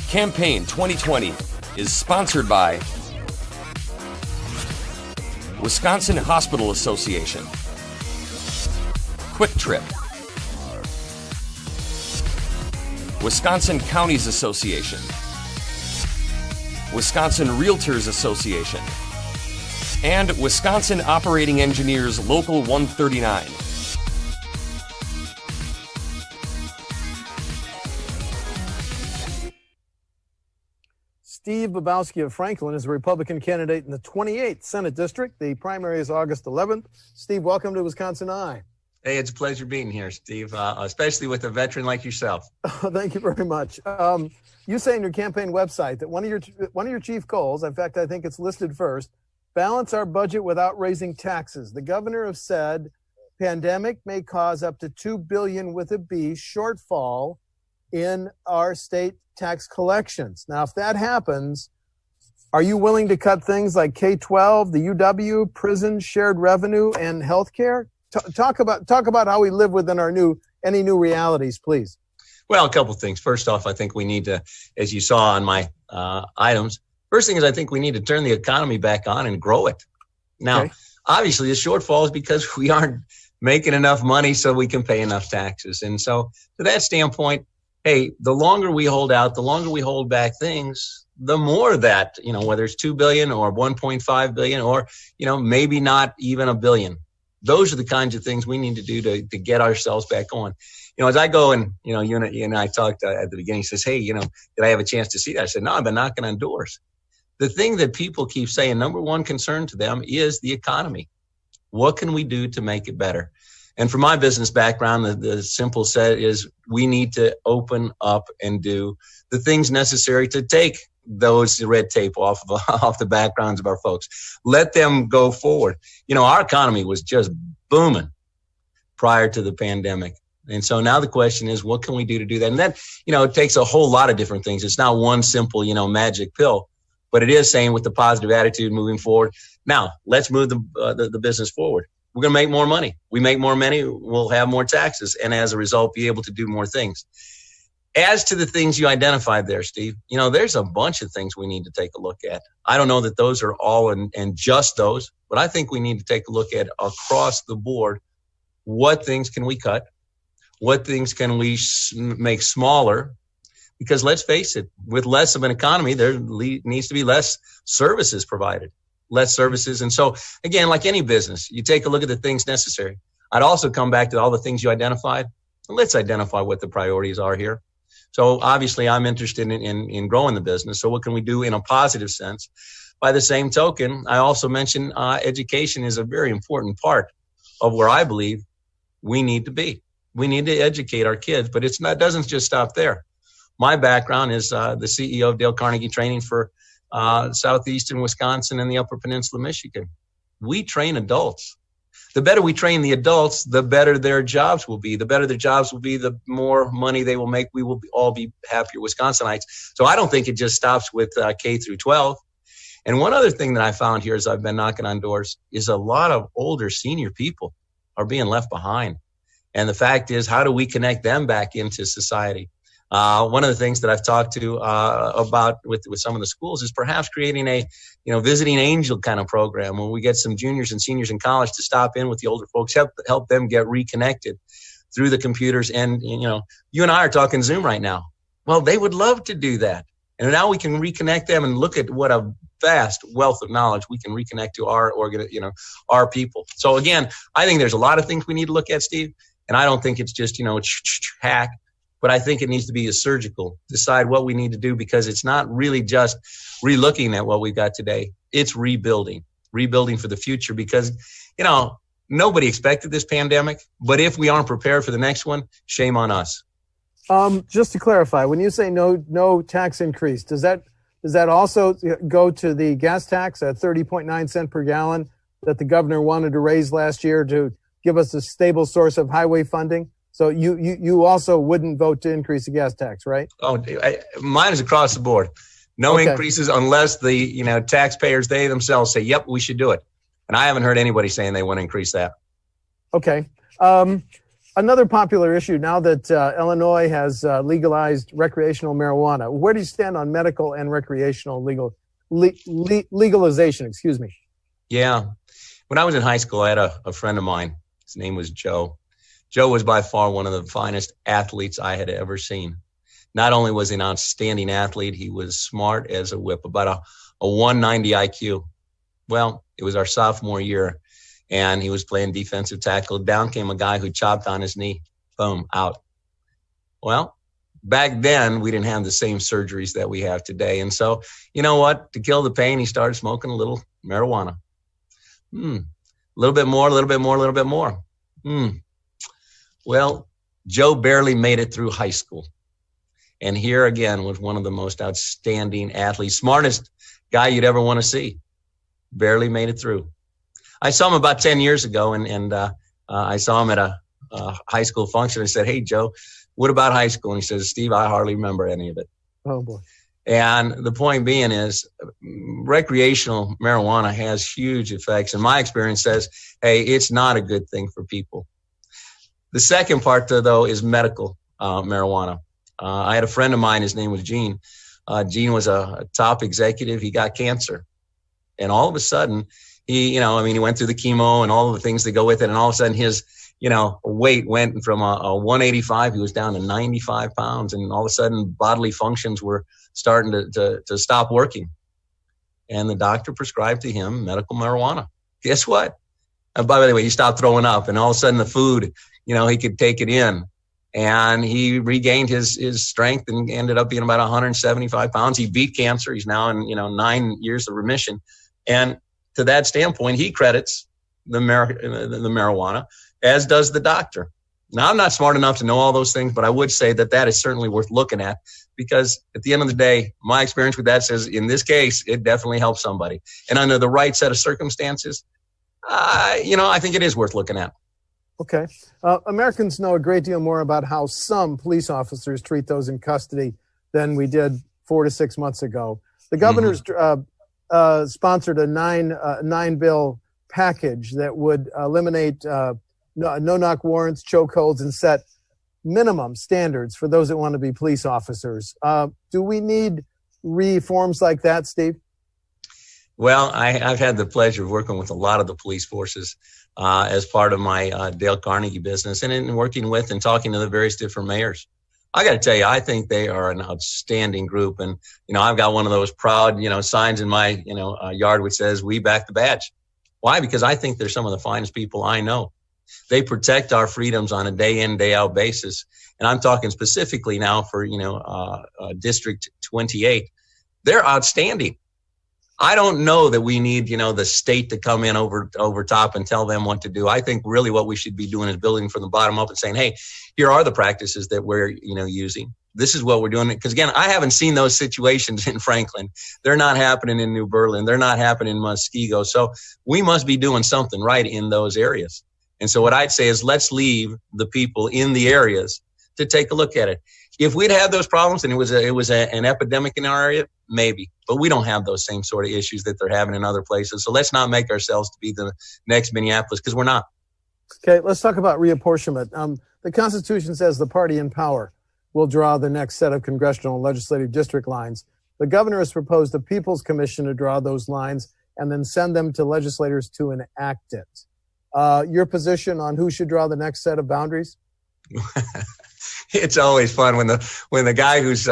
Campaign 2020 is sponsored by Wisconsin Hospital Association, Quick Trip, Wisconsin Counties Association, Wisconsin Realtors Association, and Wisconsin Operating Engineers Local 139. Steve Bobowski of Franklin is a Republican candidate in the 28th Senate District. The primary is August 11th. Steve, welcome to WisconsinEye. Hey, it's a pleasure being here, Steve, especially with a veteran like yourself. Thank you very much. You say in your campaign website that one of your chief goals, in fact, I think it's listed first, balance our budget without raising taxes. The governor has said pandemic may cause up to $2 billion with a B shortfall in our state tax collections. Now, if that happens, are you willing to cut things like K-12, the UW, prison, shared revenue, and healthcare? Talk about how we live within our any new realities, please. Well, a couple of things. First off, I think we need to, as you saw on my items, first thing is I think we need to turn the economy back on and grow it. Now, Obviously, the shortfall is because we aren't making enough money so we can pay enough taxes. And so to that standpoint, hey, the longer we hold out, the longer we hold back things, the more that, whether it's 2 billion or 1.5 billion or, maybe not even $1 billion. Those are the kinds of things we need to do to get ourselves back on. As I go and, you and I talked at the beginning, says, hey, did I have a chance to see that? I said, no, I've been knocking on doors. The thing that people keep saying, number one concern to them is the economy. What can we do to make it better? And from my business background, the simple set is we need to open up and do the things necessary to take those red tape off the backgrounds of our folks. Let them go forward. Our economy was just booming prior to the pandemic. And so now the question is, what can we do to do that? And that, it takes a whole lot of different things. It's not one simple, magic pill, but it is saying with the positive attitude moving forward. Now let's move the business forward. We're going to make more money. We make more money, we'll have more taxes, and as a result, be able to do more things. As to the things you identified there, Steve, there's a bunch of things we need to take a look at. I don't know that those are all and just those, but I think we need to take a look at across the board. What things can we cut? What things can we make smaller? Because let's face it, with less of an economy, there needs to be less services provided. Less services. And so, again, like any business, you take a look at the things necessary. I'd also come back to all the things you identified. Let's identify what the priorities are here. So obviously, I'm interested in growing the business. So what can we do in a positive sense? By the same token, I also mentioned education is a very important part of where I believe we need to be. We need to educate our kids, but it doesn't just stop there. My background is the CEO of Dale Carnegie Training for southeastern Wisconsin and the Upper Peninsula, Michigan. We train adults. The better we train the adults, the better their jobs will be. The better their jobs will be, the more money they will make. We will all be happier Wisconsinites. So I don't think it just stops with K through 12. And one other thing that I found here as I've been knocking on doors is a lot of older senior people are being left behind. And the fact is, how do we connect them back into society? One of the things that I've talked to about with some of the schools is perhaps creating a, visiting angel kind of program where we get some juniors and seniors in college to stop in with the older folks, help them get reconnected through the computers. And, you and I are talking Zoom right now. Well, they would love to do that. And now we can reconnect them and look at what a vast wealth of knowledge we can reconnect to our people. So again, I think there's a lot of things we need to look at, Steve. And I don't think it's just, hack. But I think it needs to be a surgical, decide what we need to do, because it's not really just relooking at what we've got today. It's rebuilding for the future, because, nobody expected this pandemic. But if we aren't prepared for the next one, shame on us. Just to clarify, when you say no tax increase, does that also go to the gas tax at 30.9 cents per gallon that the governor wanted to raise last year to give us a stable source of highway funding? So you also wouldn't vote to increase the gas tax, right? Oh, mine is across the board. No increases unless the taxpayers, they themselves say, yep, we should do it. And I haven't heard anybody saying they want to increase that. Okay. Another popular issue now that Illinois has legalized recreational marijuana. Where do you stand on medical and recreational legalization? Excuse me. Yeah. When I was in high school, I had a friend of mine. His name was Joe. Joe was by far one of the finest athletes I had ever seen. Not only was he an outstanding athlete, he was smart as a whip, about a 190 IQ. Well, it was our sophomore year, and he was playing defensive tackle. Down came a guy who chopped on his knee. Boom, out. Well, back then, we didn't have the same surgeries that we have today. And so, you know what? To kill the pain, he started smoking a little marijuana. A little bit more, a little bit more, a little bit more. Well, Joe barely made it through high school. And here again was one of the most outstanding athletes, smartest guy you'd ever want to see. Barely made it through. I saw him about 10 years ago, and I saw him at a high school function. I said, "Hey, Joe, what about high school?" And he says, "Steve, I hardly remember any of it." Oh, boy. And the point being is recreational marijuana has huge effects. And my experience says, hey, it's not a good thing for people. The second part, though, is medical marijuana. I had a friend of mine. His name was Gene. Gene was a top executive. He got cancer. And all of a sudden, he went through the chemo and all of the things that go with it. And all of a sudden, his weight went from a 185. He was down to 95 pounds. And all of a sudden, bodily functions were starting to stop working. And the doctor prescribed to him medical marijuana. Guess what? And by the way, he stopped throwing up. And all of a sudden, the food, he could take it in. And he regained his strength and ended up being about 175 pounds. He beat cancer. He's now in 9 years of remission. And to that standpoint, he credits the marijuana, as does the doctor. Now, I'm not smart enough to know all those things, but I would say that is certainly worth looking at, because at the end of the day, my experience with that says, in this case, it definitely helps somebody. And under the right set of circumstances, I think it is worth looking at. Okay. Americans know a great deal more about how some police officers treat those in custody than we did 4 to 6 months ago. The governor's sponsored a nine bill package that would eliminate no-knock warrants, chokeholds, and set minimum standards for those that want to be police officers. Do we need reforms like that, Steve? Well, I've had the pleasure of working with a lot of the police forces as part of my Dale Carnegie business, and in working with and talking to the various different mayors. I got to tell you, I think they are an outstanding group. And, I've got one of those proud, signs in my, yard which says, "We back the badge." Why? Because I think they're some of the finest people I know. They protect our freedoms on a day in, day out basis. And I'm talking specifically now for, District 28. They're outstanding. I don't know that we need, the state to come in over top and tell them what to do. I think really what we should be doing is building from the bottom up and saying, hey, here are the practices that we're, using. This is what we're doing. Because again, I haven't seen those situations in Franklin. They're not happening in New Berlin. They're not happening in Muskego. So we must be doing something right in those areas. And so what I'd say is, let's leave the people in the areas to take a look at it. If we'd had those problems and it was an epidemic in our area, maybe. But we don't have those same sort of issues that they're having in other places. So let's not make ourselves to be the next Minneapolis, because we're not. Okay, let's talk about reapportionment. The Constitution says the party in power will draw the next set of congressional and legislative district lines. The governor has proposed a People's Commission to draw those lines and then send them to legislators to enact it. Your position on who should draw the next set of boundaries? It's always fun when the guy who's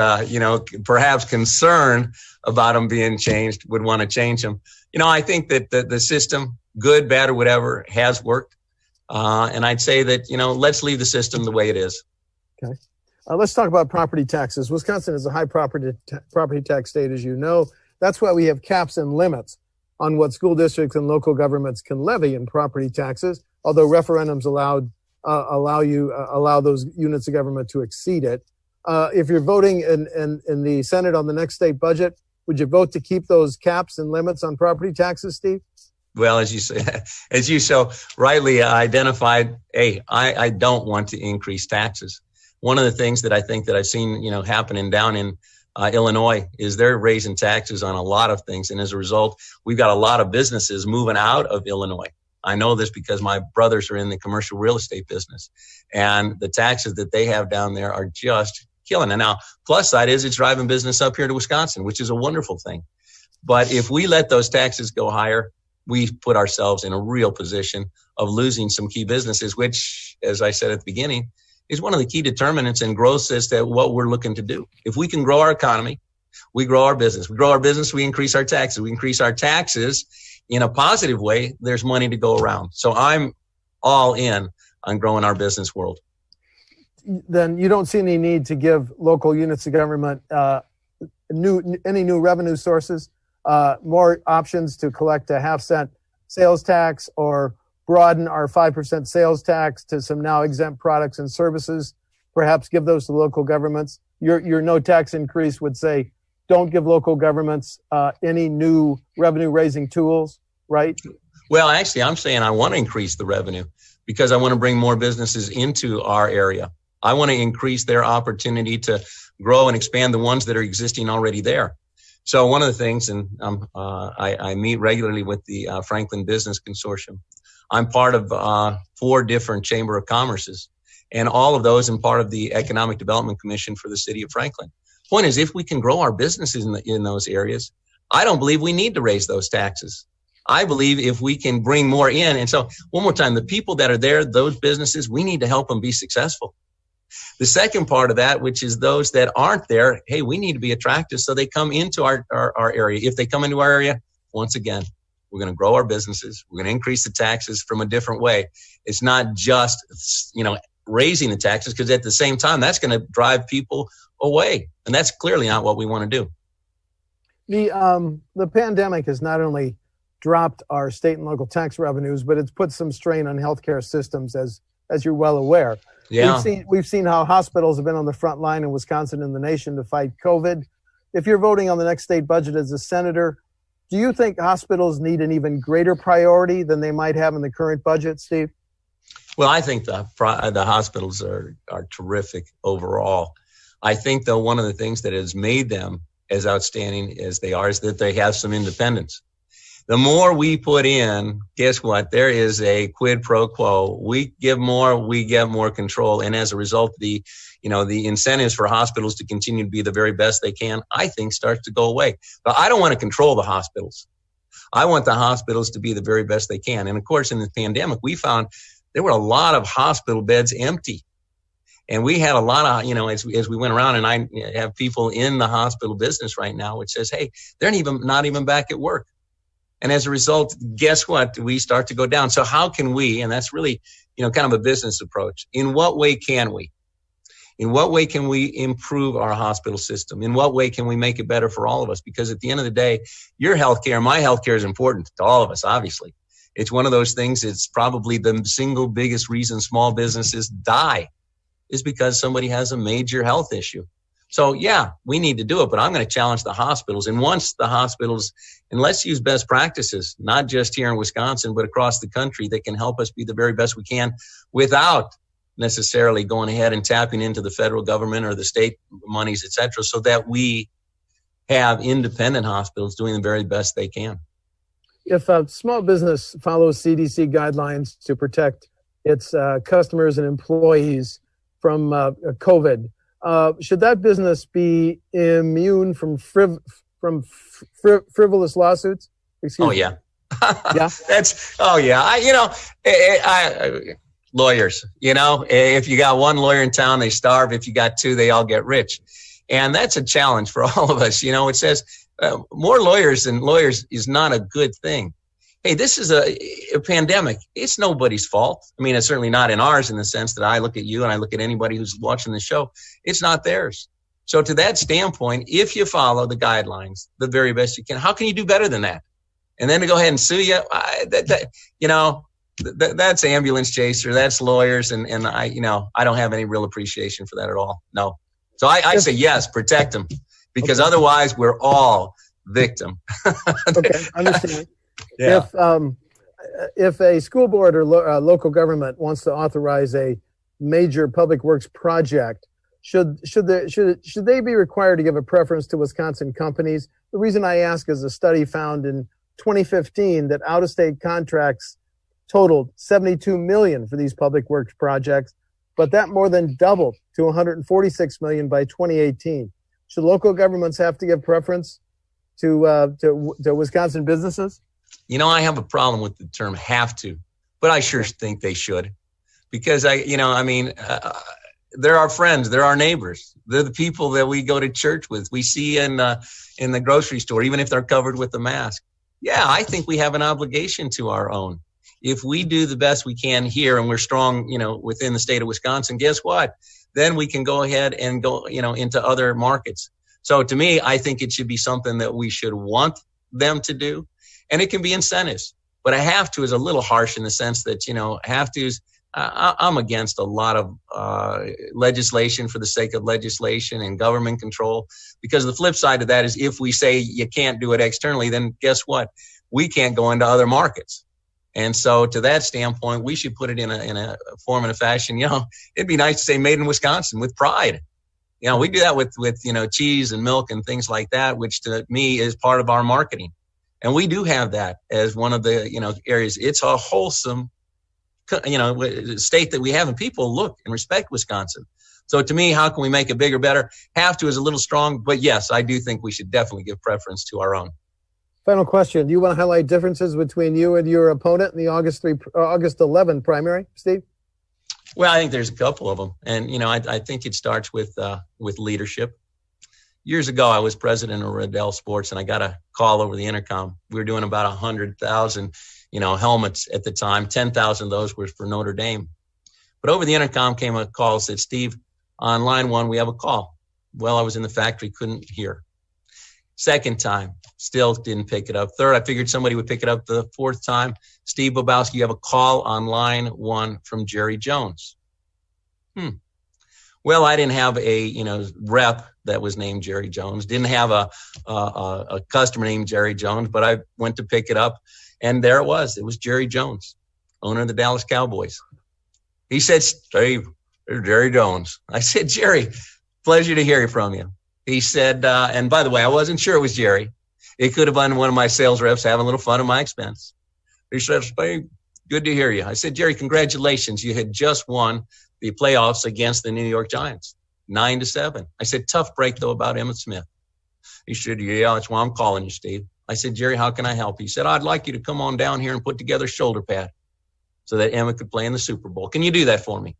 perhaps concerned about them being changed would want to change them. I think that the system, good, bad, or whatever, has worked, and I'd say that let's leave the system the way it is. Okay, let's talk about property taxes. Wisconsin is a high property tax state, as you know. That's why we have caps and limits on what school districts and local governments can levy in property taxes. Although referendums allow those units of government to exceed it. If you're voting in the Senate on the next state budget, would you vote to keep those caps and limits on property taxes, Steve? Well, as you so rightly identified, I don't want to increase taxes. One of the things that I think that I've seen, happening down in Illinois is they're raising taxes on a lot of things. And as a result, we've got a lot of businesses moving out of Illinois. I know this because my brothers are in the commercial real estate business, and the taxes that they have down there are just killing it. Now, plus side is it's driving business up here to Wisconsin, which is a wonderful thing. But if we let those taxes go higher, we put ourselves in a real position of losing some key businesses, which, as I said at the beginning, is one of the key determinants in growth as to what we're looking to do. If we can grow our economy, we grow our business. We grow our business, we increase our taxes. We increase our taxes in a positive way, there's money to go around. So I'm all in on growing our business world. Then you don't see any need to give local units of government any new revenue sources, more options to collect a 0.5-cent sales tax, or broaden our 5% sales tax to some now exempt products and services, perhaps give those to local governments. Your no tax increase would say, don't give local governments any new revenue raising tools, right? Well, actually, I'm saying I want to increase the revenue because I want to bring more businesses into our area. I want to increase their opportunity to grow and expand the ones that are existing already there. So one of the things, and I meet regularly with the Franklin Business Consortium. I'm part of 4 different Chamber of Commerces, and all of those and part of the Economic Development Commission for the city of Franklin. Point is, if we can grow our businesses in those areas, I don't believe we need to raise those taxes. I believe if we can bring more in, and so one more time, the people that are there, those businesses, we need to help them be successful. The second part of that, which is those that aren't there, hey, we need to be attractive so they come into our area. If they come into our area, once again, we're going to grow our businesses. We're going to increase the taxes from a different way. It's not just, raising the taxes, because at the same time, that's going to drive people away. And that's clearly not what we want to do. The pandemic has not only dropped our state and local tax revenues, but it's put some strain on healthcare systems, as you're well aware. Yeah. We've seen how hospitals have been on the front line in Wisconsin and the nation to fight COVID. If you're voting on the next state budget as a senator, do you think hospitals need an even greater priority than they might have in the current budget, Steve? Well, I think the hospitals are terrific overall. I think, though, one of the things that has made them as outstanding as they are is that they have some independence. The more we put in, guess what? There is a quid pro quo. We give more, we get more control. And as a result, the incentives for hospitals to continue to be the very best they can, I think, starts to go away. But I don't want to control the hospitals. I want the hospitals to be the very best they can. And of course, in the pandemic, we found there were a lot of hospital beds empty. And we had a lot of, as we went around, and I have people in the hospital business right now, which says, hey, they're not even back at work. And as a result, guess what? We start to go down. So how can we, and that's really, kind of a business approach. In what way can we? In what way can we improve our hospital system? In what way can we make it better for all of us? Because at the end of the day, your healthcare, my healthcare is important to all of us, obviously. It's one of those things, it's probably the single biggest reason small businesses die is because somebody has a major health issue. So yeah, we need to do it, but I'm going to challenge the hospitals. And once the hospitals, and let's use best practices, not just here in Wisconsin, but across the country that can help us be the very best we can without necessarily going ahead and tapping into the federal government or the state monies, et cetera, so that we have independent hospitals doing the very best they can. If a small business follows CDC guidelines to protect its customers and employees from COVID, should that business be immune from frivolous lawsuits? Excuse me. Yeah. Lawyers, if you got one lawyer in town, they starve. If you got 2, they all get rich. And that's a challenge for all of us. It says more lawyers is not a good thing. Hey, this is a pandemic. It's nobody's fault. I mean, it's certainly not in ours in the sense that I look at you and I look at anybody who's watching the show. It's not theirs. So to that standpoint, if you follow the guidelines the very best you can, how can you do better than that? And then to go ahead and sue you, that's ambulance chaser, that's lawyers. And I don't have any real appreciation for that at all. No. So I say, yes, protect them, because otherwise we're all victim. Okay, understand. Yeah. If a school board or local government wants to authorize a major public works project, should they be required to give a preference to Wisconsin companies? The reason I ask is a study found in 2015 that out-of-state contracts totaled $72 million for these public works projects, but that more than doubled to $146 million by 2018. Should local governments have to give preference to Wisconsin businesses? You know, I have a problem with the term "have to," but I sure think they should, because they're our friends, they're our neighbors, they're the people that we go to church with, we see in the grocery store, even if they're covered with a mask. Yeah, I think we have an obligation to our own. If we do the best we can here and we're strong, within the state of Wisconsin, guess what? Then we can go ahead and go, into other markets. So to me, I think it should be something that we should want them to do. And it can be incentives. But a have to is a little harsh in the sense that, have to's, I'm against a lot of legislation for the sake of legislation and government control, because the flip side of that is if we say you can't do it externally, then guess what? We can't go into other markets. And so to that standpoint, we should put it in a form and a fashion. It'd be nice to say made in Wisconsin with pride. We do that with cheese and milk and things like that, which to me is part of our marketing. And we do have that as one of the, areas. It's a wholesome, state that we have, and people look and respect Wisconsin. So to me, how can we make it bigger, better? Have to is a little strong, but yes, I do think we should definitely give preference to our own. Final question. Do you want to highlight differences between you and your opponent in the August 11 primary, Steve? Well, I think there's a couple of them. And, I think it starts with leadership. Years ago, I was president of Riddell Sports, and I got a call over the intercom. We were doing about 100,000, helmets at the time. 10,000 of those were for Notre Dame. But over the intercom came a call, said, Steve, on line 1, we have a call. Well, I was in the factory, couldn't hear. Second time, still didn't pick it up. Third, I figured somebody would pick it up. The fourth time, Steve Bobowski, you have a call on line 1 from Jerry Jones. Well, I didn't have a, rep that was named Jerry Jones. Didn't have a customer named Jerry Jones, but I went to pick it up, and there it was. It was Jerry Jones, owner of the Dallas Cowboys. He said, Steve, there's Jerry Jones. I said, Jerry, pleasure to hear from you. He said, and by the way, I wasn't sure it was Jerry. It could have been one of my sales reps having a little fun at my expense. He said, Steve, good to hear you. I said, Jerry, congratulations. You had just won the playoffs against the New York Giants, 9-7. I said, tough break, though, about Emmitt Smith. He said, yeah, that's why I'm calling you, Steve. I said, Jerry, how can I help? He said, I'd like you to come on down here and put together a shoulder pad so that Emmitt could play in the Super Bowl. Can you do that for me?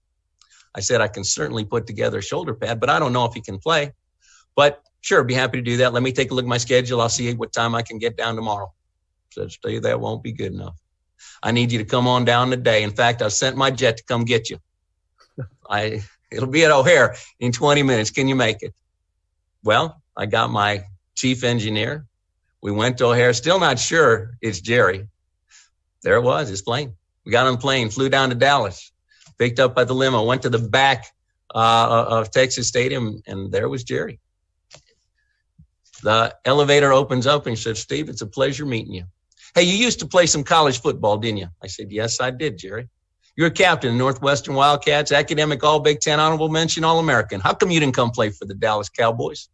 I said, I can certainly put together a shoulder pad, but I don't know if he can play. But sure, be happy to do that. Let me take a look at my schedule. I'll see what time I can get down tomorrow. I said, Steve, that won't be good enough. I need you to come on down today. In fact, I've sent my jet to come get you. It'll be at O'Hare in 20 minutes. Can you make it? Well, I got my chief engineer. We went to O'Hare. Still not sure it's Jerry. There it was, his plane. We got on the plane, flew down to Dallas, picked up by the limo, went to the back of Texas Stadium, and there was Jerry. The elevator opens up and he said, Steve, it's a pleasure meeting you. Hey, you used to play some college football, didn't you? I said, yes, I did, Jerry. You're a captain of Northwestern Wildcats, academic All-Big Ten, honorable mention, All-American. How come you didn't come play for the Dallas Cowboys?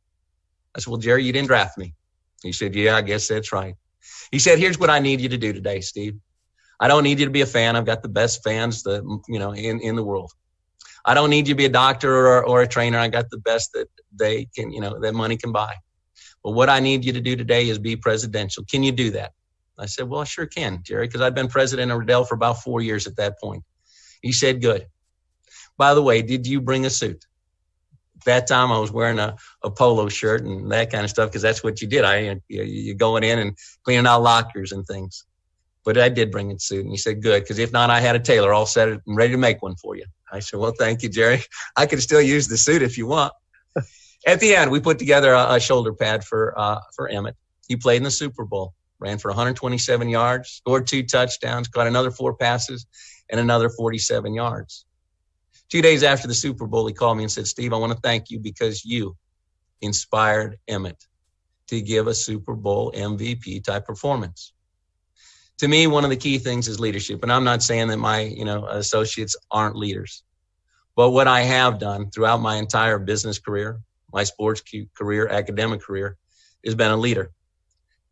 I said, well, Jerry, you didn't draft me. He said, yeah, I guess that's right. He said, here's what I need you to do today, Steve. I don't need you to be a fan. I've got the best fans in the world. I don't need you to be a doctor or a trainer. I got the best that they can, that money can buy. But what I need you to do today is be presidential. Can you do that? I said, well, I sure can, Jerry, because I've been president of Riddell for about 4 years at that point. He said, good. By the way, did you bring a suit? At that time, I was wearing a polo shirt and that kind of stuff, because that's what you did. You're going in and cleaning out lockers and things. But I did bring a suit. And he said, good, because if not, I had a tailor all set and ready to make one for you. I said, well, thank you, Jerry. I can still use the suit if you want. At the end, we put together a shoulder pad for Emmitt. He played in the Super Bowl, ran for 127 yards, scored 2 touchdowns, caught another 4 passes, and another 47 yards. 2 days after the Super Bowl, he called me and said, Steve, I want to thank you because you inspired Emmitt to give a Super Bowl MVP type performance. To me, one of the key things is leadership. And I'm not saying that my, associates aren't leaders. But what I have done throughout my entire business career, my sports career, academic career, has been a leader.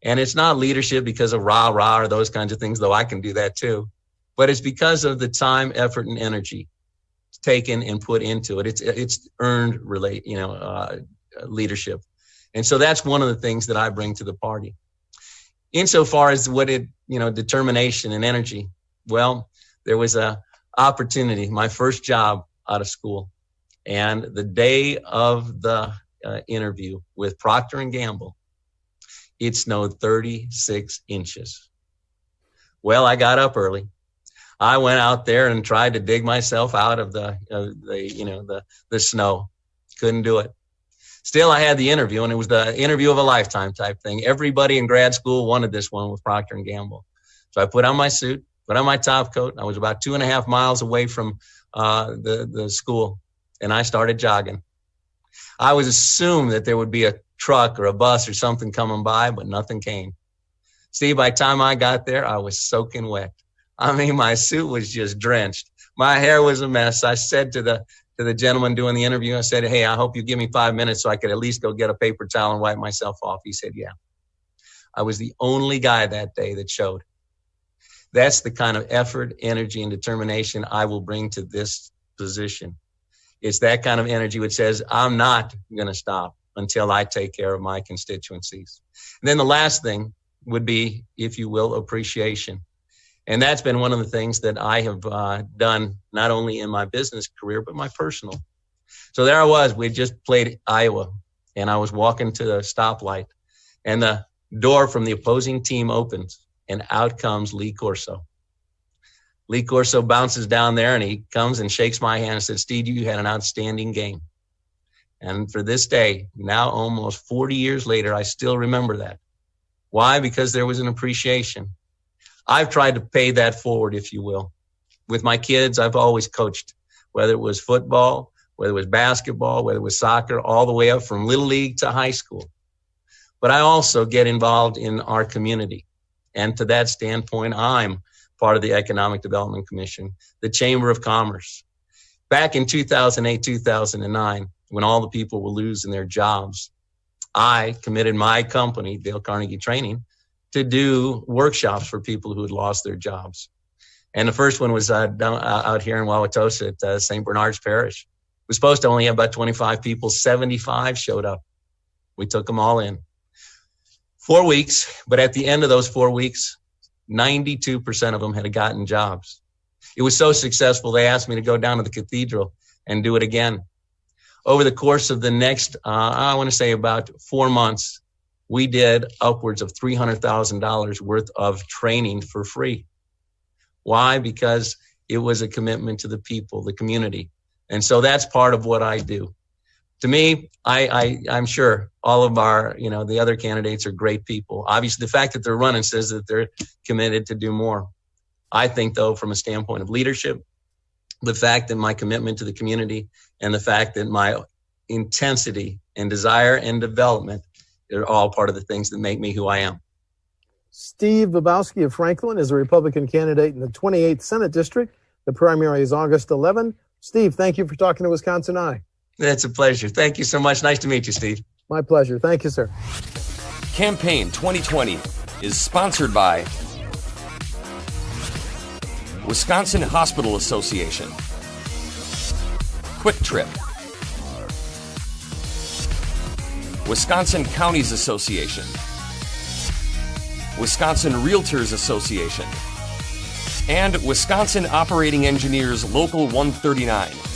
And it's not leadership because of rah-rah or those kinds of things, though I can do that too. but it's because of the time, effort, and energy taken and put into it. It's earned leadership. And so that's one of the things that I bring to the party. Insofar as determination and energy, well, there was a opportunity, my first job out of school, and the day of the interview with Procter & Gamble, it snowed 36 inches. Well, I got up early. I went out there and tried to dig myself out of the snow. Couldn't do it. Still, I had the interview, and it was the interview of a lifetime type thing. Everybody in grad school wanted this one with Procter & Gamble. So I put on my suit, put on my top coat. I was about 2.5 miles away from the school, and I started jogging. I was assumed that there would be a truck or a bus or something coming by, but nothing came. See, by the time I got there, I was soaking wet. I mean, my suit was just drenched. My hair was a mess. I said to the gentleman doing the interview, I said, hey, I hope you give me 5 minutes so I could at least go get a paper towel and wipe myself off. He said, yeah. I was the only guy that day that showed. That's the kind of effort, energy, and determination I will bring to this position. It's that kind of energy which says, I'm not going to stop until I take care of my constituencies. And then the last thing would be, if you will, appreciation. And that's been one of the things that I have done, not only in my business career, but my personal. So there I was. We had just played Iowa, and I was walking to the stoplight, and the door from the opposing team opens, and out comes Lee Corso. Lee Corso bounces down there, and he comes and shakes my hand and says, Steve, you had an outstanding game. And for this day, now almost 40 years later, I still remember that. Why? Because there was an appreciation. I've tried to pay that forward, if you will. With my kids, I've always coached, whether it was football, whether it was basketball, whether it was soccer, all the way up from little league to high school. But I also get involved in our community. And to that standpoint, I'm part of the Economic Development Commission, the Chamber of Commerce. Back in 2008, 2009, when all the people were losing their jobs, I committed my company, Dale Carnegie Training, to do workshops for people who had lost their jobs. And the first one was out here in Wauwatosa at St. Bernard's Parish. It was supposed to only have about 25 people. 75 showed up. We took them all in. 4 weeks, but at the end of those 4 weeks, 92% of them had gotten jobs. It was so successful, they asked me to go down to the cathedral and do it again. Over the course of the next, I want to say about 4 months, we did upwards of $300,000 worth of training for free. Why? Because it was a commitment to the people, the community. And so that's part of what I do. To me, I'm sure all of our, the other candidates are great people. Obviously, the fact that they're running says that they're committed to do more. I think, though, from a standpoint of leadership, the fact that my commitment to the community and the fact that my intensity and desire and development are all part of the things that make me who I am. Steve Bobowski of Franklin is a Republican candidate in the 28th Senate District. The primary is August 11. Steve, thank you for talking to WisconsinEye. It's a pleasure. Thank you so much. Nice to meet you, Steve. My pleasure. Thank you, sir. Campaign 2020 is sponsored by Wisconsin Hospital Association, Quick Trip, Wisconsin Counties Association, Wisconsin Realtors Association, and Wisconsin Operating Engineers Local 139.